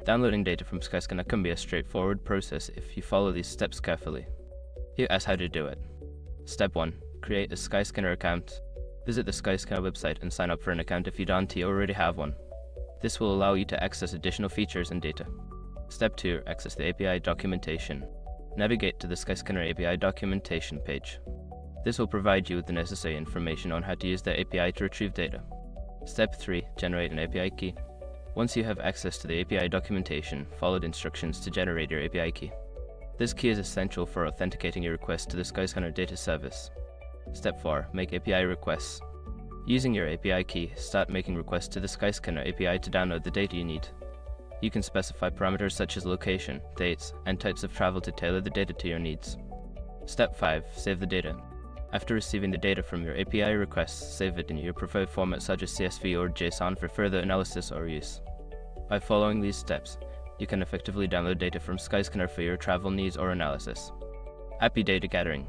Downloading data from Skyscanner can be a straightforward process if you follow these steps carefully. Here's how to do it. Step 1. Create a Skyscanner account. Visit the Skyscanner website and sign up for an account if you don't already have one. This will allow you to access additional features and data. Step 2. Access the API documentation. Navigate to the Skyscanner API documentation page. This will provide you with the necessary information on how to use the API to retrieve data. Step 3. Generate an API key. Once you have access to the API documentation, follow the instructions to generate your API key. This key is essential for authenticating your request to the Skyscanner data service. Step 4. Make API requests. Using your API key, start making requests to the Skyscanner API to download the data you need. You can specify parameters such as location, dates, and types of travel to tailor the data to your needs. Step 5. Save the data. After receiving the data from your API requests, save it in your preferred format such as CSV or JSON for further analysis or use. By following these steps, you can effectively download data from Skyscanner for your travel needs or analysis. Happy data gathering!